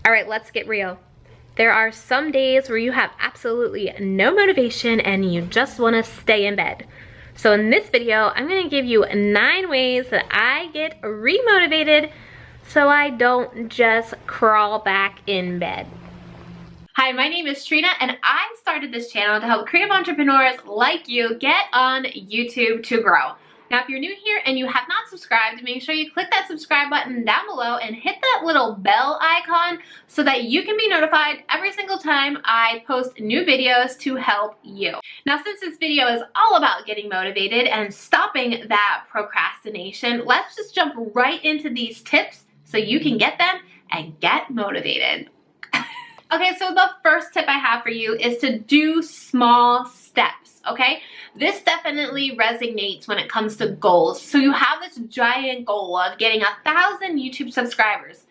All right, let's get real. There are some days where you have absolutely no motivation and you just want to stay in bed. So in this video, I'm going to give you 9 ways that I get remotivated so I don't just crawl back in bed. Hi, my name is Trina and I started this channel to help creative entrepreneurs like you get on YouTube to grow. Now, if you're new here and you have not subscribed, make sure you click that subscribe button down below and hit that little bell icon so that you can be notified every single time I post new videos to help you. Now, since this video is all about getting motivated and stopping that procrastination, let's just jump right into these tips so you can get them and get motivated. Okay, so the first tip I have for you is to do small steps, okay? This definitely resonates when it comes to goals. So you have this giant goal of getting 1,000 YouTube subscribers,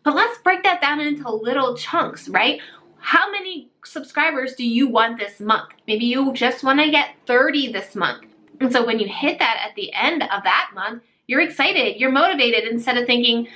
but let's break that down into little chunks, right? How many subscribers do you want this month? Maybe you just want to get 30 this month. And so when you hit that at the end of that month, you're excited, you're motivated instead of thinking,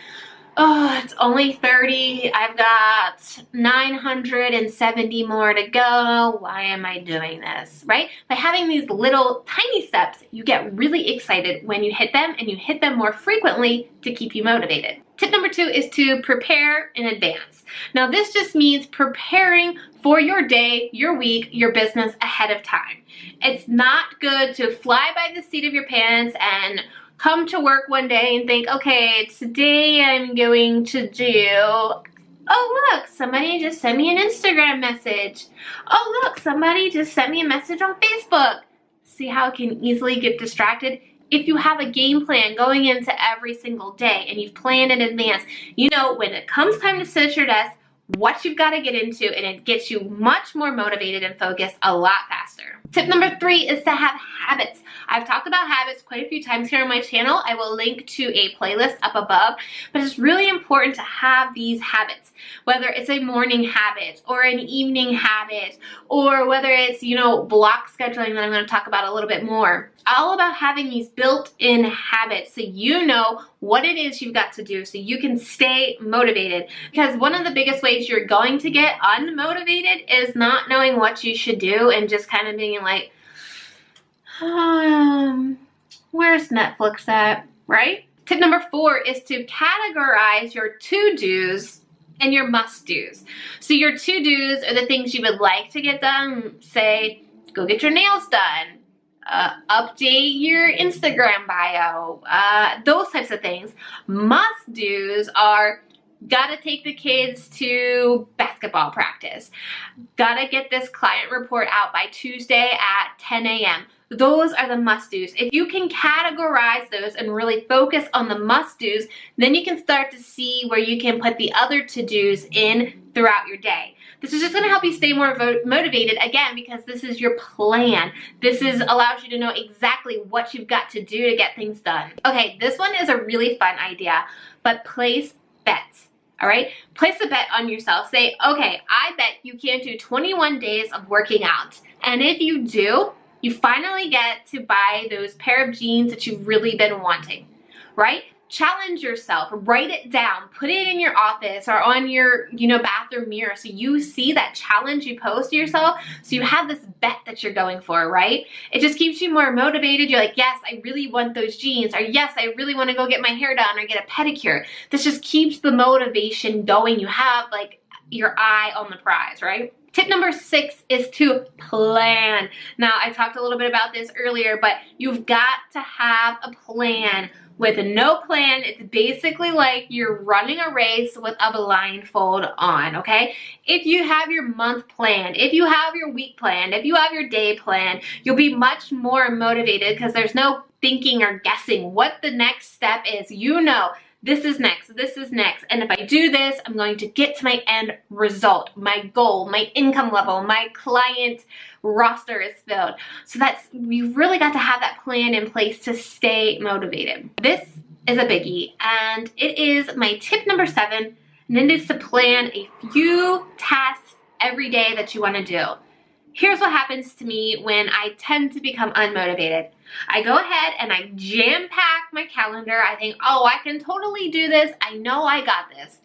oh, it's only 30. I've got 970 more to go. Why am I doing this, right? By having these little tiny steps, you get really excited when you hit them, and you hit them more frequently to keep you motivated. Tip number 2 is to prepare in advance. Now, this just means preparing for your day, your week, your business ahead of time. It's not good to fly by the seat of your pants and come to work one day and think, okay, today I'm going to do, oh look, somebody just sent me an Instagram message. Oh look, somebody just sent me a message on Facebook. See how it can easily get distracted? If you have a game plan going into every single day and you've planned in advance, you know when it comes time to sit at your desk, what you've got to get into, and it gets you much more motivated and focused a lot faster. Tip number 3 is to have habits. I've talked about habits quite a few times here on my channel. I will link to a playlist up above, but it's really important to have these habits, whether it's a morning habit or an evening habit, or whether it's, block scheduling that I'm going to talk about a little bit more. All about having these built-in habits so you know what it is you've got to do so you can stay motivated. Because one of the biggest ways you're going to get unmotivated is not knowing what you should do and just kind of being like, where's Netflix at, right? Tip number 4 is to categorize your to-dos and your must-dos. So your to-dos are the things you would like to get done. Say, go get your nails done. Update your Instagram bio, those types of things. Must-dos are, gotta take the kids to basketball practice. Gotta get this client report out by Tuesday at 10 a.m. Those are the must-dos. If you can categorize those and really focus on the must-dos, then you can start to see where you can put the other to-dos in throughout your day. This is just going to help you stay more motivated, again, because this is your plan. This allows you to know exactly what you've got to do to get things done. Okay, this one is a really fun idea, but place bets. All right, place a bet on yourself. Say, okay, I bet you can't do 21 days of working out. And if you do, you finally get to buy those pair of jeans that you've really been wanting, right? Challenge yourself, write it down, put it in your office or on your, bathroom mirror so you see that challenge you pose to yourself, so you have this bet that you're going for, right? It just keeps you more motivated. You're like, yes, I really want those jeans, or yes, I really want to go get my hair done or get a pedicure. This just keeps the motivation going. You have like your eye on the prize, right? Tip number 6 is to plan. Now, I talked a little bit about this earlier, but you've got to have a plan. With no plan, it's basically like you're running a race with a blindfold on, okay? If you have your month planned, if you have your week planned, if you have your day planned, you'll be much more motivated because there's no thinking or guessing what the next step is. You know, this is next, and if I do this, I'm going to get to my end result, my goal, my income level, my client roster is filled. So we really got to have that plan in place to stay motivated. This is a biggie, and it is my tip number 7, and it is to plan a few tasks every day that you want to do. Here's what happens to me when I tend to become unmotivated. I go ahead and I jam-pack my calendar. I think, oh, I can totally do this. I know I got this.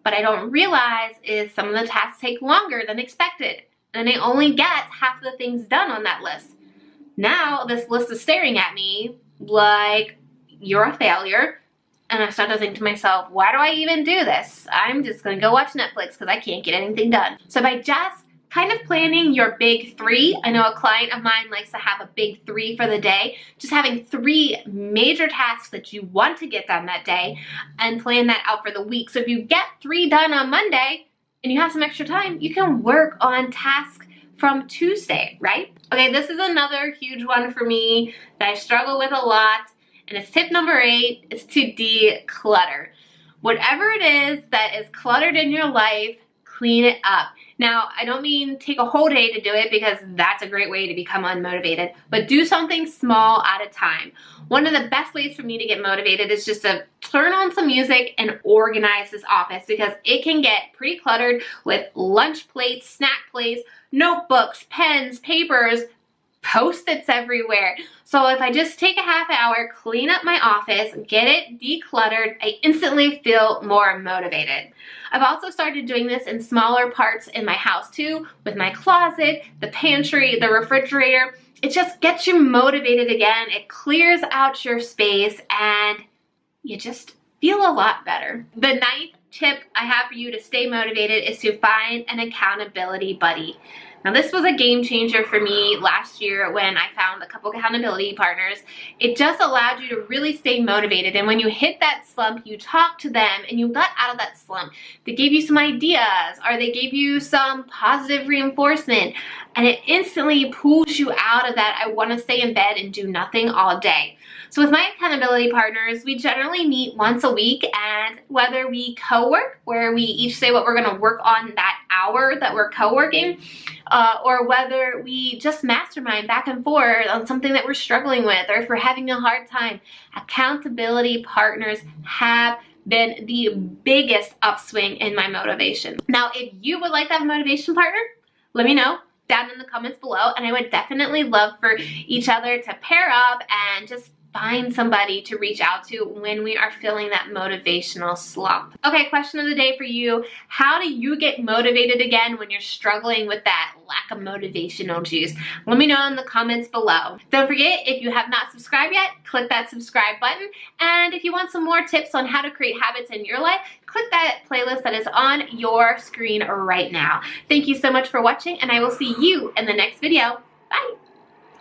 But I don't realize is some of the tasks take longer than expected, and I only get half the things done on that list. Now this list is staring at me like, you're a failure. And I start to think to myself, why do I even do this? I'm just gonna go watch Netflix because I can't get anything done. So by just kind of planning your big three, I know a client of mine likes to have a big three for the day, just having 3 major tasks that you want to get done that day and plan that out for the week. So if you get 3 done on Monday and you have some extra time, you can work on tasks from Tuesday, right? Okay, this is another huge one for me that I struggle with a lot, and it's tip number 8, is to declutter. Whatever it is that is cluttered in your life, clean it up. Now, I don't mean take a whole day to do it because that's a great way to become unmotivated, but do something small at a time. One of the best ways for me to get motivated is just to turn on some music and organize this office, because it can get pretty cluttered with lunch plates, snack plates, notebooks, pens, papers, Post-its everywhere. So if I just take a half hour, clean up my office, get it decluttered, I instantly feel more motivated. I've also started doing this in smaller parts in my house too, with my closet, the pantry, the refrigerator. It just gets you motivated again. It clears out your space and you just feel a lot better. The 9th tip I have for you to stay motivated is to find an accountability buddy. Now this was a game changer for me last year when I found a couple accountability partners. It just allowed you to really stay motivated, and when you hit that slump, you talk to them and you got out of that slump. They gave you some ideas, or they gave you some positive reinforcement, and it instantly pulls you out of that I want to stay in bed and do nothing all day. So with my accountability partners, we generally meet once a week, and whether we co-work, where we each say what we're going to work on that hour that we're co-working, or whether we just mastermind back and forth on something that we're struggling with, or if we're having a hard time, accountability partners have been the biggest upswing in my motivation. Now, if you would like to have a motivation partner, let me know down in the comments below, and I would definitely love for each other to pair up and just find somebody to reach out to when we are feeling that motivational slump. Okay, question of the day for you. How do you get motivated again when you're struggling with that lack of motivational juice? Let me know in the comments below. Don't forget, if you have not subscribed yet, click that subscribe button. And if you want some more tips on how to create habits in your life, click that playlist that is on your screen right now. Thank you so much for watching, and I will see you in the next video. Bye.